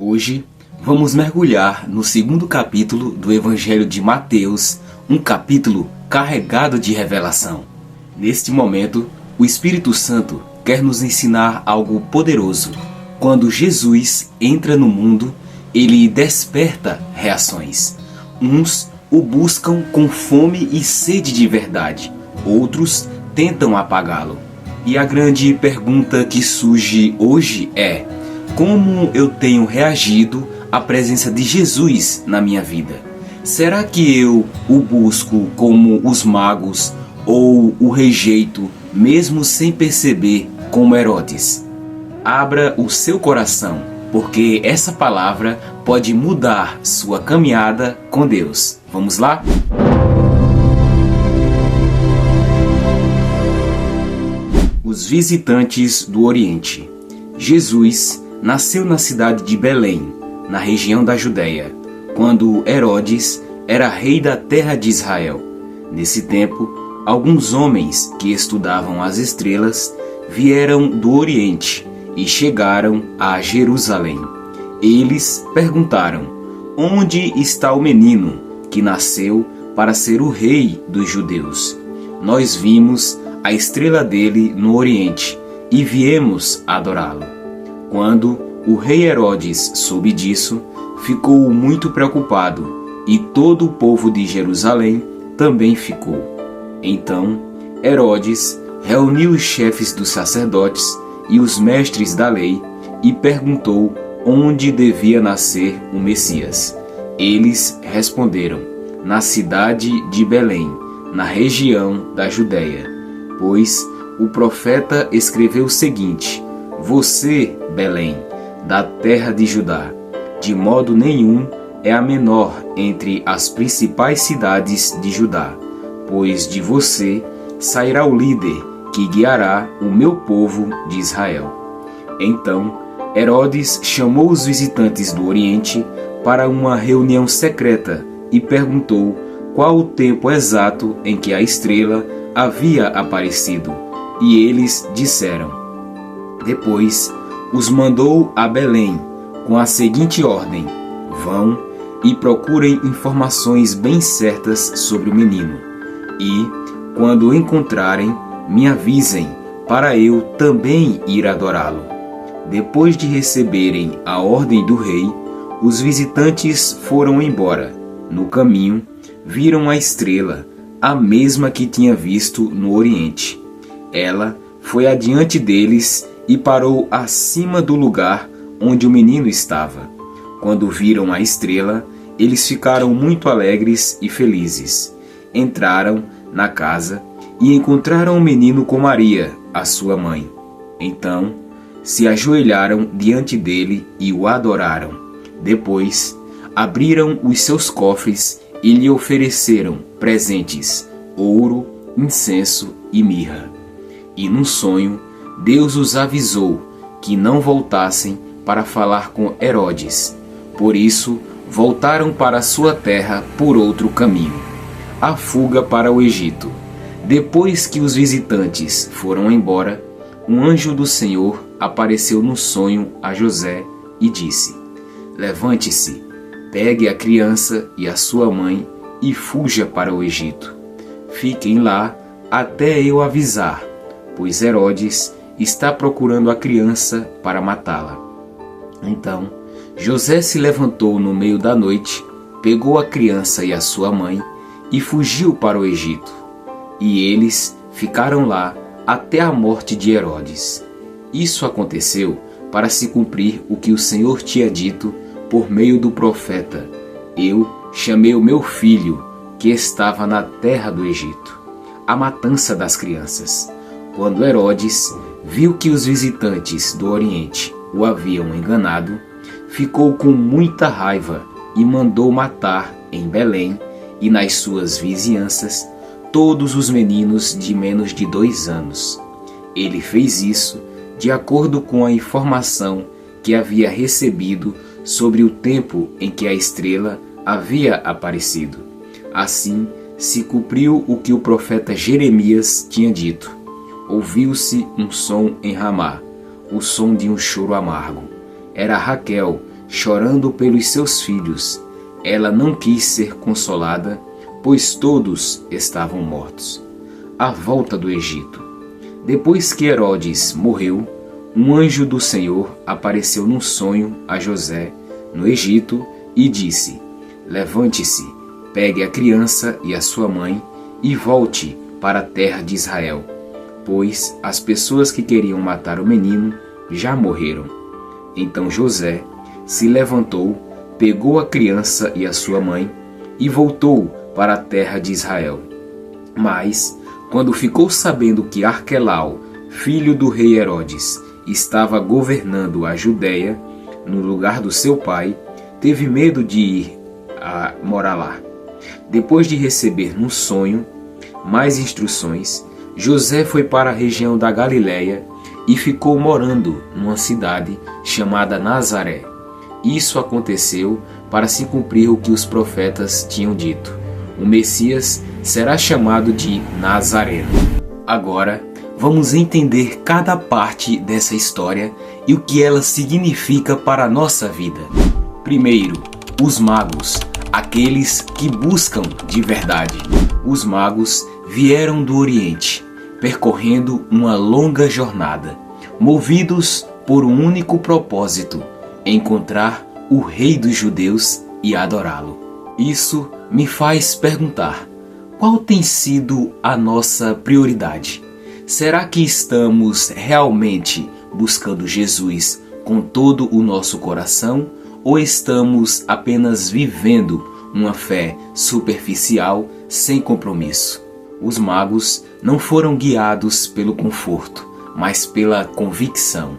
Hoje vamos mergulhar no segundo capítulo do Evangelho de Mateus, um capítulo carregado de revelação. Neste momento, o Espírito Santo quer nos ensinar algo poderoso. Quando Jesus entra no mundo, ele desperta reações. Uns o buscam com fome e sede de verdade, outros tentam apagá-lo. E a grande pergunta que surge hoje é: como eu tenho reagido à presença de Jesus na minha vida? Será que eu o busco como os magos ou o rejeito, mesmo sem perceber, como Herodes? Abra o seu coração, porque essa palavra pode mudar sua caminhada com Deus. Vamos lá? Os visitantes do Oriente. Jesus nasceu na cidade de Belém, na região da Judéia, quando Herodes era rei da terra de Israel. Nesse tempo, alguns homens que estudavam as estrelas vieram do Oriente e chegaram a Jerusalém. Eles perguntaram: onde está o menino que nasceu para ser o rei dos judeus? Nós vimos a estrela dele no Oriente e viemos adorá-lo. Quando o rei Herodes soube disso, ficou muito preocupado, e todo o povo de Jerusalém também ficou. Então Herodes reuniu os chefes dos sacerdotes e os mestres da lei e perguntou onde devia nascer o Messias. Eles responderam: na cidade de Belém, na região da Judéia, pois o profeta escreveu o seguinte: você, Belém, da terra de Judá, de modo nenhum é a menor entre as principais cidades de Judá, pois de você sairá o líder que guiará o meu povo de Israel. Então Herodes chamou os visitantes do Oriente para uma reunião secreta e perguntou qual o tempo exato em que a estrela havia aparecido. E eles disseram. Depois os mandou a Belém com a seguinte ordem: vão e procurem informações bem certas sobre o menino. E, quando o encontrarem, me avisem, para eu também ir adorá-lo. Depois de receberem a ordem do rei, os visitantes foram embora. No caminho, viram a estrela, a mesma que tinha visto no Oriente. Ela foi adiante deles e parou acima do lugar onde o menino estava. Quando viram a estrela, eles ficaram muito alegres e felizes. Entraram na casa e encontraram o menino com Maria, a sua mãe. Então se ajoelharam diante dele e o adoraram. Depois abriram os seus cofres e lhe ofereceram presentes: ouro, incenso e mirra. E num sonho, Deus os avisou que não voltassem para falar com Herodes. Por isso, voltaram para sua terra por outro caminho, a fuga para o Egito. Depois que os visitantes foram embora, um anjo do Senhor apareceu no sonho a José e disse: levante-se, pegue a criança e a sua mãe e fuja para o Egito. Fiquem lá até eu avisar, pois Herodes está procurando a criança para matá-la. Então José se levantou no meio da noite, pegou a criança e a sua mãe e fugiu para o Egito. E eles ficaram lá até a morte de Herodes. Isso aconteceu para se cumprir o que o Senhor tinha dito por meio do profeta: eu chamei o meu filho que estava na terra do Egito. A matança das crianças. Quando Herodes viu que os visitantes do Oriente o haviam enganado, ficou com muita raiva e mandou matar em Belém e nas suas vizinhanças todos os meninos de menos de 2 anos. Ele fez isso de acordo com a informação que havia recebido sobre o tempo em que a estrela havia aparecido. Assim se cumpriu o que o profeta Jeremias tinha dito: ouviu-se um som em Ramá, o som de um choro amargo. Era Raquel chorando pelos seus filhos. Ela não quis ser consolada, pois todos estavam mortos. A volta do Egito. Depois que Herodes morreu, um anjo do Senhor apareceu num sonho a José, no Egito, e disse: Levante-se, pegue a criança e a sua mãe e volte para a terra de Israel, pois as pessoas que queriam matar o menino já morreram. Então José se levantou, pegou a criança e a sua mãe e voltou para a terra de Israel. Mas, quando ficou sabendo que Arquelau, filho do rei Herodes, estava governando a Judéia no lugar do seu pai, teve medo de ir morar lá. Depois de receber num sonho mais instruções, José foi para a região da Galiléia e ficou morando numa cidade chamada Nazaré. Isso aconteceu para se cumprir o que os profetas tinham dito: o Messias será chamado de Nazareno. Agora, vamos entender cada parte dessa história e o que ela significa para a nossa vida. Primeiro, os magos, aqueles que buscam de verdade. Os magos vieram do Oriente, percorrendo uma longa jornada, movidos por um único propósito: encontrar o Rei dos Judeus e adorá-lo. Isso me faz perguntar: qual tem sido a nossa prioridade? Será que estamos realmente buscando Jesus com todo o nosso coração, ou estamos apenas vivendo uma fé superficial sem compromisso? Os magos não foram guiados pelo conforto, mas pela convicção.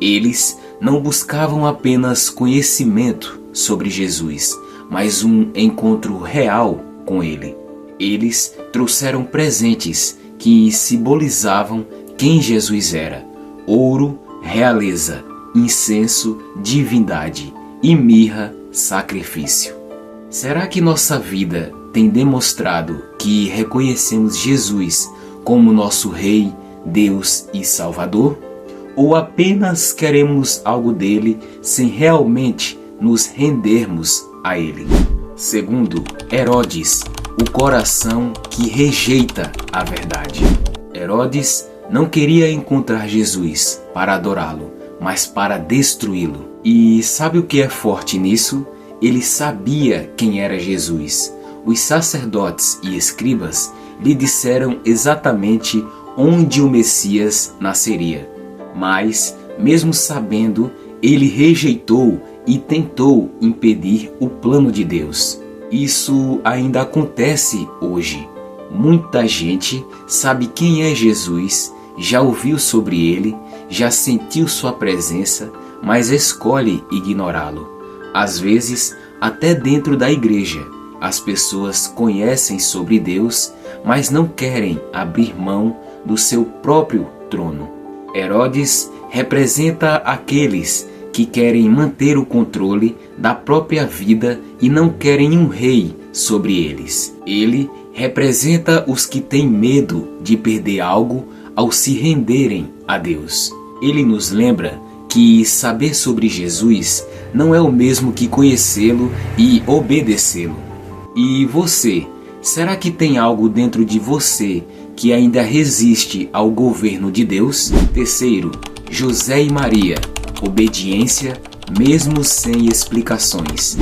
Eles não buscavam apenas conhecimento sobre Jesus, mas um encontro real com Ele. Eles trouxeram presentes que simbolizavam quem Jesus era: ouro, realeza; incenso, divindade; e mirra, sacrifício. Será que nossa vida tem demonstrado que reconhecemos Jesus como nosso Rei, Deus e Salvador? Ou apenas queremos algo dele sem realmente nos rendermos a ele? Segundo, Herodes, o coração que rejeita a verdade. Herodes não queria encontrar Jesus para adorá-lo, mas para destruí-lo. E sabe o que é forte nisso? Ele sabia quem era Jesus. Os sacerdotes e escribas lhe disseram exatamente onde o Messias nasceria. Mas, mesmo sabendo, ele rejeitou e tentou impedir o plano de Deus. Isso ainda acontece hoje. Muita gente sabe quem é Jesus, já ouviu sobre ele, já sentiu sua presença, mas escolhe ignorá-lo. Às vezes, até dentro da igreja, as pessoas conhecem sobre Deus, mas não querem abrir mão do seu próprio trono. Herodes representa aqueles que querem manter o controle da própria vida e não querem um rei sobre eles. Ele representa os que têm medo de perder algo ao se renderem a Deus. Ele nos lembra que saber sobre Jesus não é o mesmo que conhecê-lo e obedecê-lo. E você, será que tem algo dentro de você que ainda resiste ao governo de Deus? Terceiro, José e Maria, obediência mesmo sem explicações.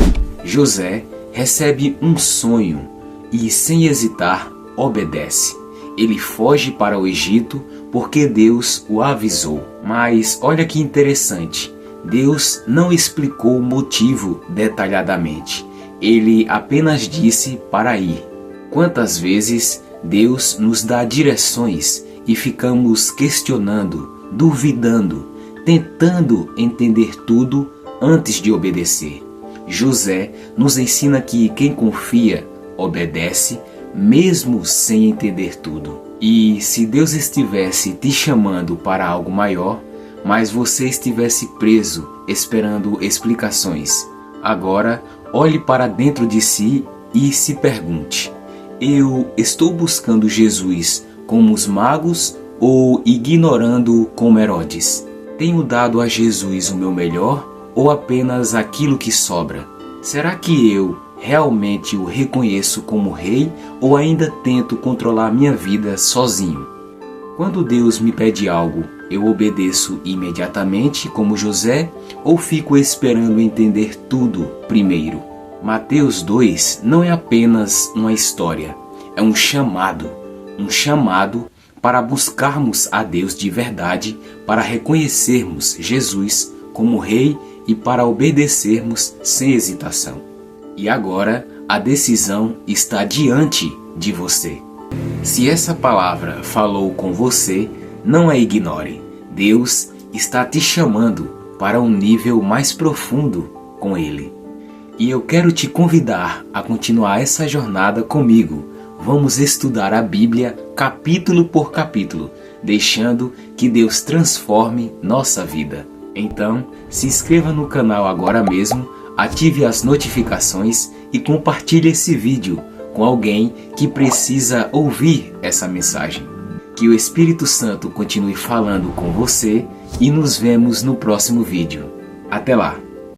José recebe um sonho e, sem hesitar, obedece. Ele foge para o Egito porque Deus o avisou. Mas olha que interessante, Deus não explicou o motivo detalhadamente. Ele apenas disse para ir. Quantas vezes Deus nos dá direções e ficamos questionando, duvidando, tentando entender tudo antes de obedecer? José nos ensina que quem confia, obedece, mesmo sem entender tudo. E se Deus estivesse te chamando para algo maior, mas você estivesse preso, esperando explicações, agora olhe para dentro de si e se pergunte: eu estou buscando Jesus como os magos ou ignorando como Herodes? Tenho dado a Jesus o meu melhor ou apenas aquilo que sobra? Será que eu realmente o reconheço como rei ou ainda tento controlar minha vida sozinho? Quando Deus me pede algo, eu obedeço imediatamente como José ou fico esperando entender tudo primeiro? Mateus 2 não é apenas uma história, é um chamado para buscarmos a Deus de verdade, para reconhecermos Jesus como Rei e para obedecermos sem hesitação. E agora a decisão está diante de você. Se essa palavra falou com você, não a ignore. Deus está te chamando para um nível mais profundo com Ele. E eu quero te convidar a continuar essa jornada comigo. Vamos estudar a Bíblia capítulo por capítulo, deixando que Deus transforme nossa vida. Então, se inscreva no canal agora mesmo, ative as notificações e compartilhe esse vídeo com alguém que precisa ouvir essa mensagem. Que o Espírito Santo continue falando com você e nos vemos no próximo vídeo. Até lá!